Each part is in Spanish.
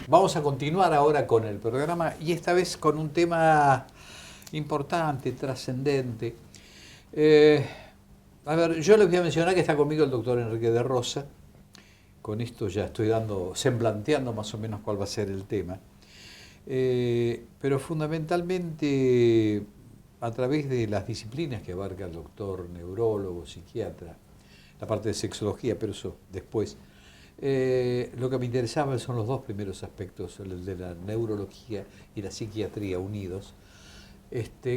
Vamos a continuar ahora con el programa y esta vez con un tema importante, trascendente. Eh, a ver, yo les voy a mencionar que está conmigo el doctor Enrique de Rosa. Con esto ya estoy semblanteando más o menos cuál va a ser el tema. Pero fundamentalmente a través de las disciplinas que abarca el doctor, neurólogo, psiquiatra, la parte de sexología, pero eso después. Lo que me interesaba son los dos primeros aspectos, el de la neurología y la psiquiatría unidos,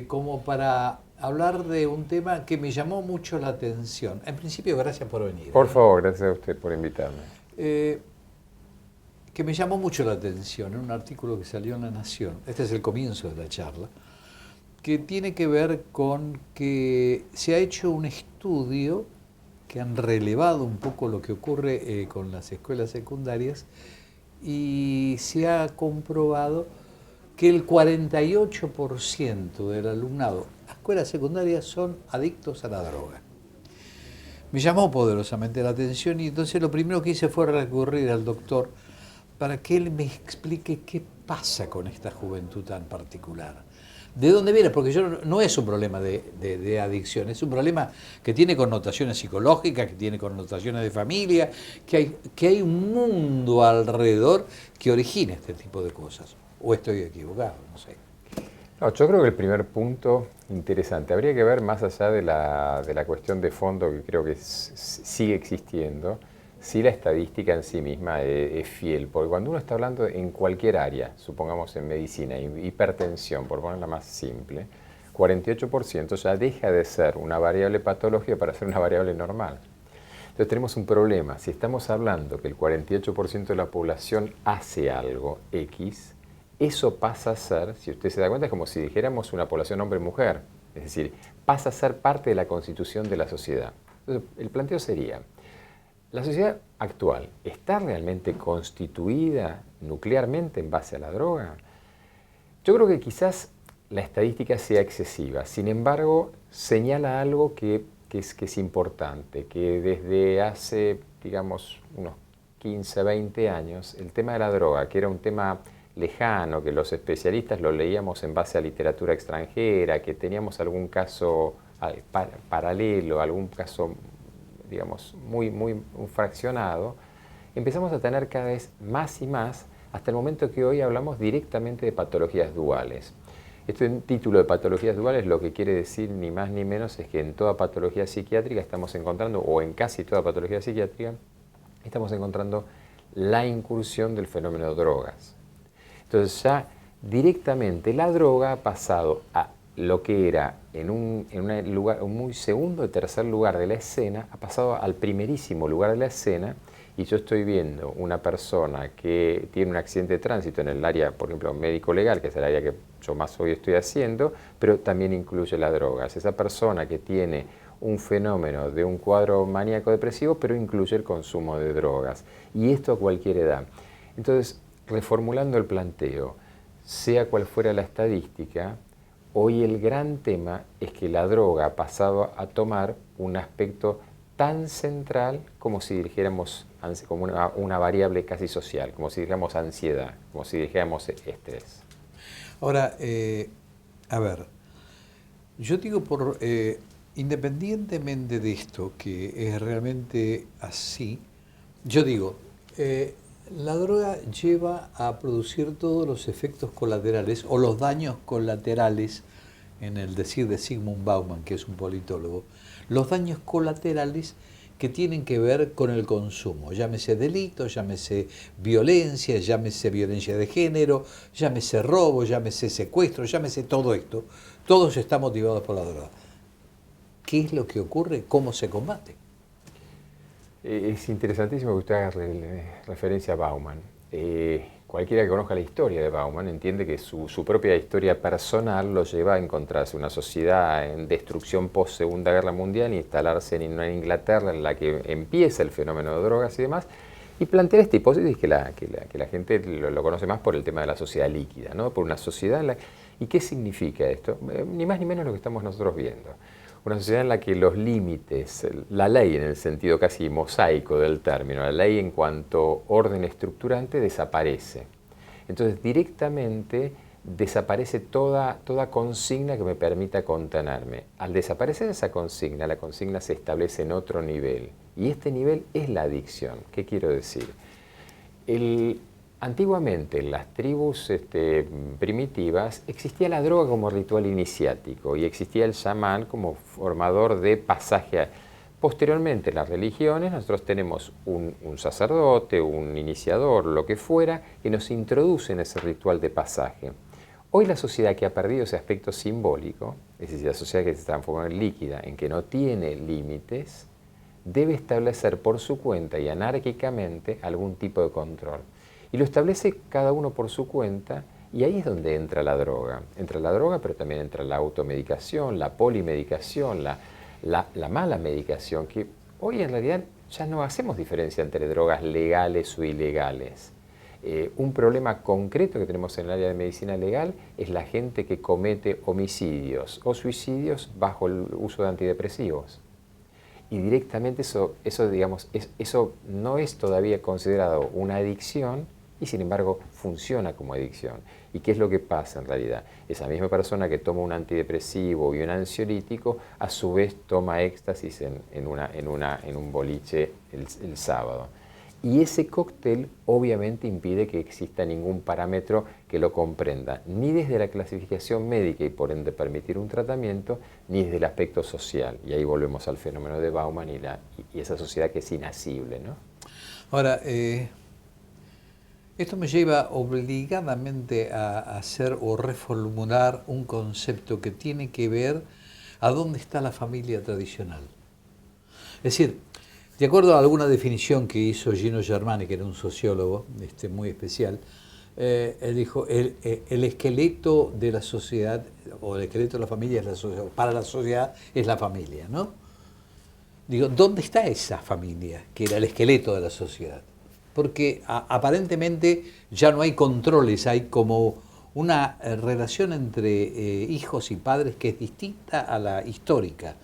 como para hablar de un tema que me llamó mucho la atención. En principio, gracias por venir. Por favor, gracias a usted por invitarme. Que me llamó mucho la atención en un artículo que salió en La Nación, este es el comienzo de la charla, que tiene que ver con que se ha hecho un estudio que han relevado un poco lo que ocurre con las escuelas secundarias y se ha comprobado que el 48% del alumnado de las escuelas secundarias son adictos a la droga. Me llamó poderosamente la atención y entonces lo primero que hice fue recurrir al doctor para que él me explique qué pasa con esta juventud tan particular. ¿De dónde viene? Porque no es un problema de adicción, es un problema que tiene connotaciones psicológicas, que tiene connotaciones de familia, que hay un mundo alrededor que origina este tipo de cosas. ¿O estoy equivocado? No sé. No, yo creo que el primer punto interesante, habría que ver más allá de la cuestión de fondo que creo que sigue existiendo, si la estadística en sí misma es fiel, porque cuando uno está hablando en cualquier área, supongamos en medicina, hipertensión, por ponerla más simple, 48% ya deja de ser una variable patológica para ser una variable normal. Entonces tenemos un problema, si estamos hablando que el 48% de la población hace algo X, eso pasa a ser, si usted se da cuenta, es como si dijéramos una población hombre-mujer, es decir, pasa a ser parte de la constitución de la sociedad. Entonces, el planteo sería, ¿la sociedad actual está realmente constituida nuclearmente en base a la droga? Yo creo que quizás la estadística sea excesiva, sin embargo, señala algo que es importante, que desde hace, digamos, unos 15, 20 años, el tema de la droga, que era un tema lejano, que los especialistas lo leíamos en base a literatura extranjera, que teníamos algún caso paralelo, algún caso digamos, muy fraccionado, empezamos a tener cada vez más y más, hasta el momento que hoy hablamos directamente de patologías duales. Este título de patologías duales lo que quiere decir ni más ni menos es que en toda patología psiquiátrica estamos encontrando, o en casi toda patología psiquiátrica, estamos encontrando la incursión del fenómeno de drogas. Entonces ya directamente la droga ha pasado a lo que era en un muy segundo o tercer lugar de la escena, ha pasado al primerísimo lugar de la escena, y yo estoy viendo una persona que tiene un accidente de tránsito en el área, por ejemplo, médico-legal, que es el área que yo más hoy estoy haciendo, pero también incluye las drogas. Esa persona que tiene un fenómeno de un cuadro maníaco-depresivo, pero incluye el consumo de drogas. Y esto a cualquier edad. Entonces, reformulando el planteo, sea cual fuera la estadística, hoy el gran tema es que la droga ha pasado a tomar un aspecto tan central como si dijéramos como una variable casi social, como si dijéramos ansiedad, como si dijéramos estrés. Ahora, a ver, yo digo independientemente de esto, que es realmente así, yo digo, la droga lleva a producir todos los efectos colaterales o los daños colaterales, en el decir de Zygmunt Bauman, que es un politólogo, los daños colaterales que tienen que ver con el consumo, llámese delito, llámese violencia de género, llámese robo, llámese secuestro, llámese todo esto, todos están motivados por la droga. ¿Qué es lo que ocurre? ¿Cómo se combate? Es interesantísimo que usted haga referencia a Bauman. Cualquiera que conozca la historia de Bauman entiende que su propia historia personal lo lleva a encontrarse una sociedad en destrucción post-Segunda Guerra Mundial e instalarse en una Inglaterra en la que empieza el fenómeno de drogas y demás, y plantear esta hipótesis que la gente lo conoce más por el tema de la sociedad líquida, ¿no? Por una sociedad ¿Y qué significa esto? Ni más ni menos lo que estamos nosotros viendo. Una sociedad en la que los límites, la ley en el sentido casi mosaico del término, la ley en cuanto orden estructurante desaparece. Entonces directamente desaparece toda consigna que me permita contenerme. Al desaparecer esa consigna, la consigna se establece en otro nivel. Y este nivel es la adicción. ¿Qué quiero decir? Antiguamente en las tribus primitivas existía la droga como ritual iniciático y existía el chamán como formador de pasaje. Posteriormente en las religiones nosotros tenemos un sacerdote, un iniciador, lo que fuera, que nos introduce en ese ritual de pasaje. Hoy la sociedad que ha perdido ese aspecto simbólico, es decir, la sociedad que se transformó en líquida, en que no tiene límites, debe establecer por su cuenta y anárquicamente algún tipo de control. Y lo establece cada uno por su cuenta, y ahí es donde entra la droga. Entra la droga, pero también entra la automedicación, la polimedicación, la mala medicación, que hoy en realidad ya no hacemos diferencia entre drogas legales o ilegales. Un problema concreto que tenemos en el área de medicina legal es la gente que comete homicidios o suicidios bajo el uso de antidepresivos. Y directamente eso no es todavía considerado una adicción y sin embargo funciona como adicción. ¿Y qué es lo que pasa en realidad? Esa misma persona que toma un antidepresivo y un ansiolítico a su vez toma éxtasis en un boliche el sábado. Y ese cóctel obviamente impide que exista ningún parámetro que lo comprenda, ni desde la clasificación médica y por ende permitir un tratamiento, ni desde el aspecto social. Y ahí volvemos al fenómeno de Bauman y esa sociedad que es inasible, ¿no? Ahora, esto me lleva obligadamente a hacer o reformular un concepto que tiene que ver a dónde está la familia tradicional. Es decir, de acuerdo a alguna definición que hizo Gino Germani, que era un sociólogo muy especial, él dijo, el esqueleto de la sociedad, o el esqueleto de la familia es la sociedad, para la sociedad es la familia, ¿no? Digo, ¿dónde está esa familia, que era el esqueleto de la sociedad? Porque aparentemente ya no hay controles, hay como una relación entre hijos y padres que es distinta a la histórica.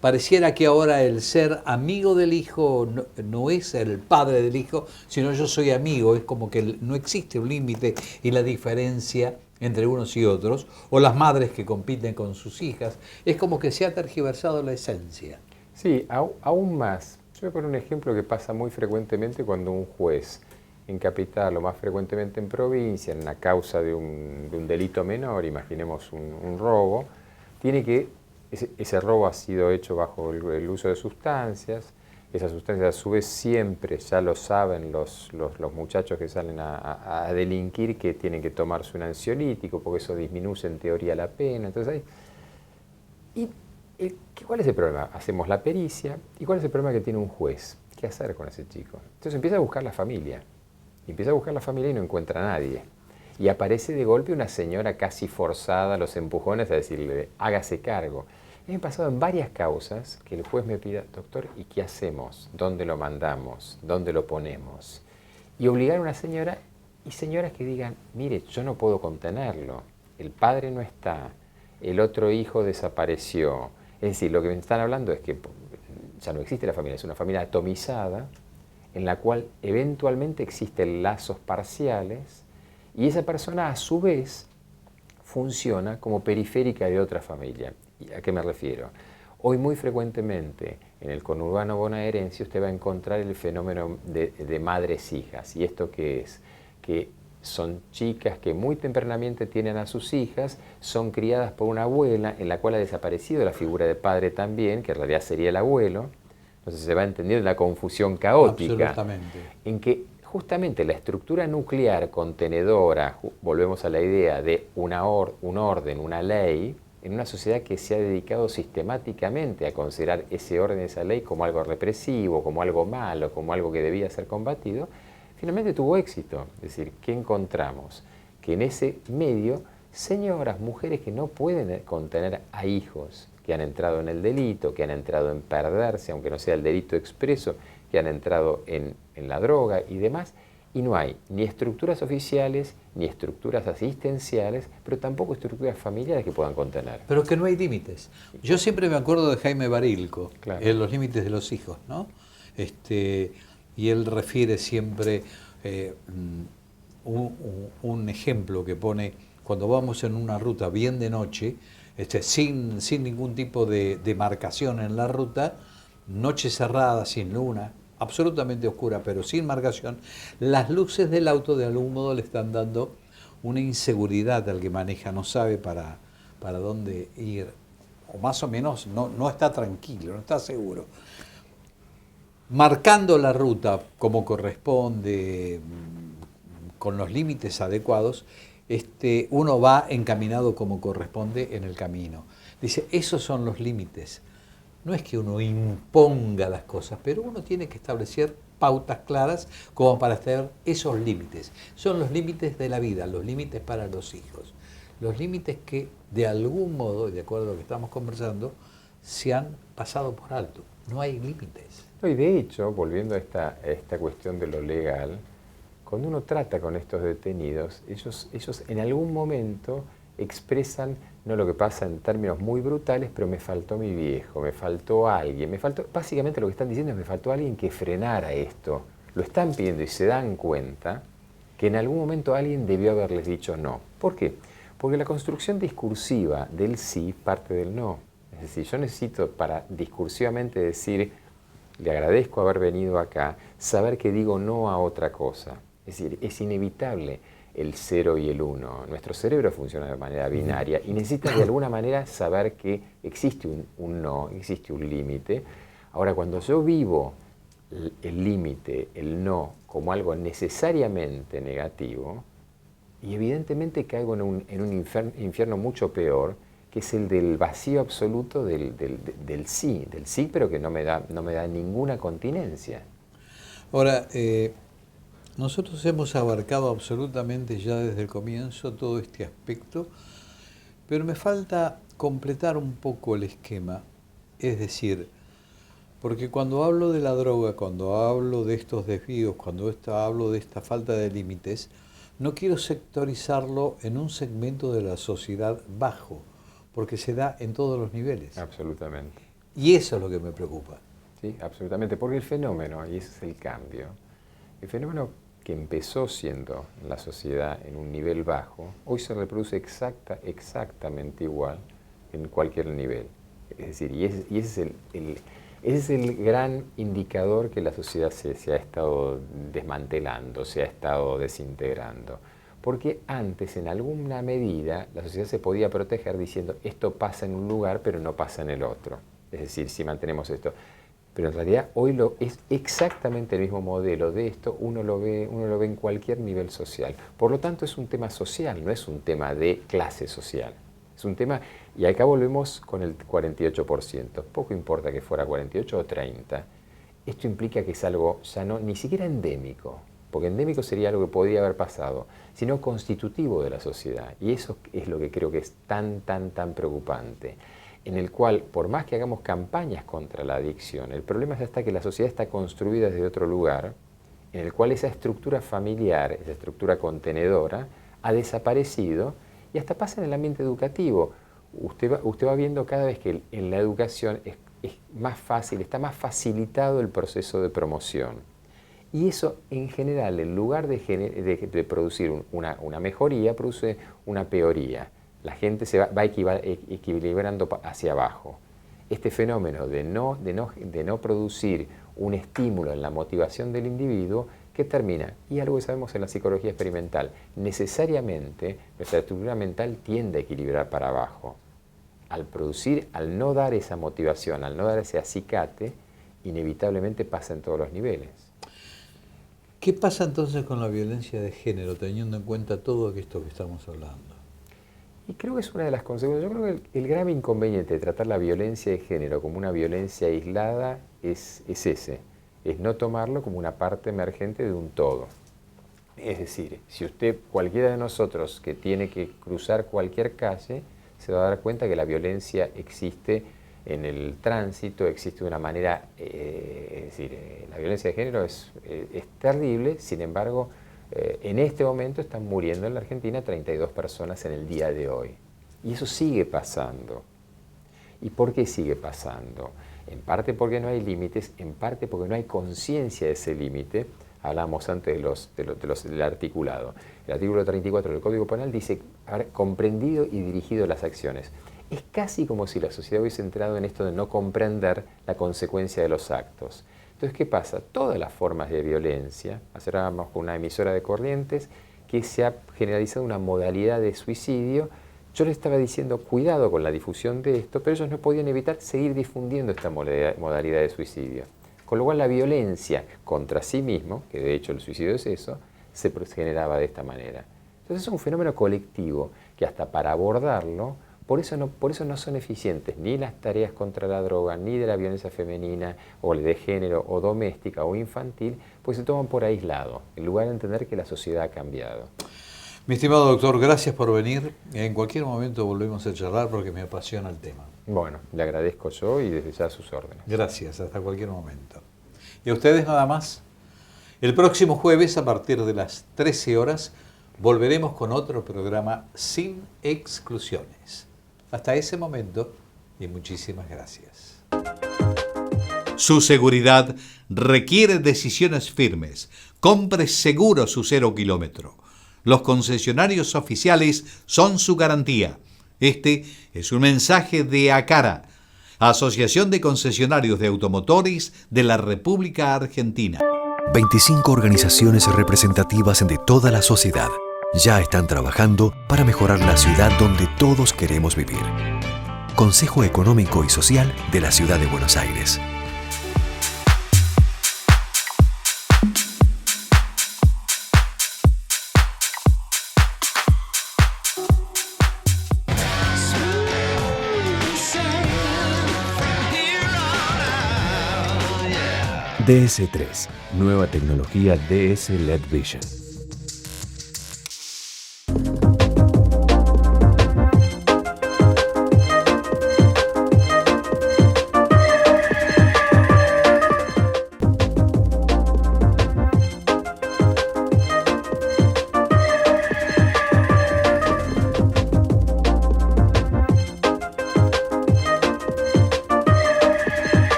Pareciera que ahora el ser amigo del hijo no es el padre del hijo, sino yo soy amigo, es como que no existe un límite y la diferencia entre unos y otros, o las madres que compiten con sus hijas, es como que se ha tergiversado la esencia. Sí, aún más. Yo voy a poner un ejemplo que pasa muy frecuentemente cuando un juez en capital o más frecuentemente en provincia, en la causa de un delito menor, imaginemos un robo, tiene que ese robo ha sido hecho bajo el uso de sustancias. Esas sustancias a su vez siempre, ya lo saben los muchachos que salen a delinquir, que tienen que tomarse un ansiolítico porque eso disminuye en teoría la pena. Entonces, ¿cuál es el problema? Hacemos la pericia. ¿Y cuál es el problema que tiene un juez? ¿Qué hacer con ese chico? Entonces empieza a buscar la familia. Empieza a buscar la familia y no encuentra a nadie. Y aparece de golpe una señora casi forzada a los empujones a decirle, hágase cargo. Y me ha pasado en varias causas que el juez me pida, doctor, ¿y qué hacemos? ¿Dónde lo mandamos? ¿Dónde lo ponemos? Y obligar a una señora y señoras que digan, mire, yo no puedo contenerlo. El padre no está, el otro hijo desapareció. Es decir, lo que me están hablando es que ya no existe la familia, es una familia atomizada en la cual eventualmente existen lazos parciales y esa persona a su vez funciona como periférica de otra familia. ¿Y a qué me refiero? Hoy muy frecuentemente en el conurbano bonaerense usted va a encontrar el fenómeno de madres-hijas. ¿Y esto qué es? Que son chicas que muy tempranamente tienen a sus hijas, son criadas por una abuela en la cual ha desaparecido la figura de padre también, que en realidad sería el abuelo. Entonces se va entendiendo la confusión caótica. Absolutamente. En que justamente la estructura nuclear contenedora, volvemos a la idea de un orden, una ley, en una sociedad que se ha dedicado sistemáticamente a considerar ese orden, esa ley como algo represivo, como algo malo, como algo que debía ser combatido, finalmente tuvo éxito. Es decir, ¿qué encontramos? Que en ese medio, señoras, mujeres que no pueden contener a hijos, que han entrado en el delito, que han entrado en perderse, aunque no sea el delito expreso, que han entrado en la droga y demás, y no hay ni estructuras oficiales, ni estructuras asistenciales, pero tampoco estructuras familiares que puedan contener. Pero que no hay límites. Yo siempre me acuerdo de Jaime Barilco, Claro. en Los límites de los hijos, ¿no? Y él refiere siempre un ejemplo que pone, cuando vamos en una ruta bien de noche, sin ningún tipo de marcación en la ruta, noche cerrada, sin luna, absolutamente oscura, pero sin marcación, las luces del auto de algún modo le están dando una inseguridad al que maneja, no sabe para dónde ir, o más o menos no está tranquilo, no está seguro. Marcando la ruta como corresponde, con los límites adecuados, uno va encaminado como corresponde en el camino. Dice, esos son los límites. No es que uno imponga las cosas, pero uno tiene que establecer pautas claras como para establecer esos límites. Son los límites de la vida, los límites para los hijos. Los límites que de algún modo, de acuerdo a lo que estamos conversando, se han pasado por alto. No hay límites. No, y de hecho, volviendo a esta cuestión de lo legal, cuando uno trata con estos detenidos, ellos en algún momento expresan, no lo que pasa en términos muy brutales, pero me faltó mi viejo, me faltó alguien, básicamente lo que están diciendo es me faltó alguien que frenara esto. Lo están pidiendo y se dan cuenta que en algún momento alguien debió haberles dicho no. ¿Por qué? Porque la construcción discursiva del sí parte del no. Es decir, yo necesito para discursivamente decir, le agradezco haber venido acá, saber que digo no a otra cosa. Es decir, es inevitable el 0 y el 1. Nuestro cerebro funciona de manera binaria y necesita de alguna manera saber que existe un no, existe un límite. Ahora, cuando yo vivo el límite, el no, como algo necesariamente negativo, y evidentemente caigo en un infierno mucho peor, que es el del vacío absoluto del sí, pero que no me da ninguna continencia. Ahora, nosotros hemos abarcado absolutamente ya desde el comienzo todo este aspecto, pero me falta completar un poco el esquema. Es decir, porque cuando hablo de la droga, cuando hablo de estos desvíos, cuando hablo de esta falta de límites, no quiero sectorizarlo en un segmento de la sociedad bajo, porque se da en todos los niveles. Absolutamente. Y eso es lo que me preocupa. Sí, absolutamente, porque el fenómeno, y ese es el cambio, el fenómeno que empezó siendo en la sociedad en un nivel bajo, hoy se reproduce exactamente igual en cualquier nivel. Es decir, ese es el gran indicador que la sociedad se ha estado desmantelando, se ha estado desintegrando. Porque antes, en alguna medida, la sociedad se podía proteger diciendo esto pasa en un lugar, pero no pasa en el otro. Es decir, si mantenemos esto. Pero en realidad hoy es exactamente el mismo modelo de esto, uno lo ve en cualquier nivel social. Por lo tanto, es un tema social, no es un tema de clase social. Es un tema, y acá volvemos con el 48%. Poco importa que fuera 48 o 30. Esto implica que es algo ya ni siquiera endémico, porque endémico sería algo que podría haber pasado, sino constitutivo de la sociedad. Y eso es lo que creo que es tan preocupante, en el cual, por más que hagamos campañas contra la adicción, el problema es hasta que la sociedad está construida desde otro lugar, en el cual esa estructura familiar, esa estructura contenedora, ha desaparecido y hasta pasa en el ambiente educativo. Usted va viendo cada vez que en la educación es más fácil, está más facilitado el proceso de promoción. Y eso, en general, en lugar de producir una mejoría, produce una peoría. La gente se va equilibrando hacia abajo. Este fenómeno de no producir un estímulo en la motivación del individuo, ¿qué termina? Y algo que sabemos en la psicología experimental, necesariamente nuestra estructura mental tiende a equilibrar para abajo. Al no dar esa motivación, al no dar ese acicate, inevitablemente pasa en todos los niveles. ¿Qué pasa entonces con la violencia de género, teniendo en cuenta todo esto que estamos hablando? Y creo que es una de las consecuencias. Yo creo que el grave inconveniente de tratar la violencia de género como una violencia aislada es ese, es no tomarlo como una parte emergente de un todo. Es decir, si cualquiera de nosotros que tiene que cruzar cualquier calle, se va a dar cuenta que la violencia existe en el tránsito, existe de una manera, es decir, la violencia de género es terrible, sin embargo, en este momento están muriendo en la Argentina 32 personas en el día de hoy. Y eso sigue pasando. ¿Y por qué sigue pasando? En parte porque no hay límites, en parte porque no hay conciencia de ese límite, Hablábamos antes del articulado. El artículo 34 del Código Penal dice comprendido y dirigido las acciones. Es casi como si la sociedad hubiese entrado en esto de no comprender la consecuencia de los actos. Entonces, ¿qué pasa? Todas las formas de violencia, ayer hablábamos con una emisora de Corrientes, que se ha generalizado una modalidad de suicidio. Yo les estaba diciendo, cuidado con la difusión de esto, pero ellos no podían evitar seguir difundiendo esta modalidad de suicidio. Con lo cual la violencia contra sí mismo, que de hecho el suicidio es eso, se generaba de esta manera. Entonces es un fenómeno colectivo que hasta para abordarlo, por eso no son eficientes ni las tareas contra la droga, ni de la violencia femenina, o de género, o doméstica, o infantil, pues se toman por aislado, en lugar de entender que la sociedad ha cambiado. Mi estimado doctor, gracias por venir. En cualquier momento volvemos a charlar porque me apasiona el tema. Bueno, le agradezco yo y desde ya a sus órdenes. Gracias, hasta cualquier momento. Y a ustedes nada más. El próximo jueves a partir de las 13 horas volveremos con otro programa sin exclusiones. Hasta ese momento y muchísimas gracias. Su seguridad requiere decisiones firmes. Compre seguro su 0 kilómetro. Los concesionarios oficiales son su garantía. Este es un mensaje de ACARA, Asociación de Concesionarios de Automotores de la República Argentina. 25 organizaciones representativas de toda la sociedad ya están trabajando para mejorar la ciudad donde todos queremos vivir. Consejo Económico y Social de la Ciudad de Buenos Aires. DS3, nueva tecnología DS LED Vision.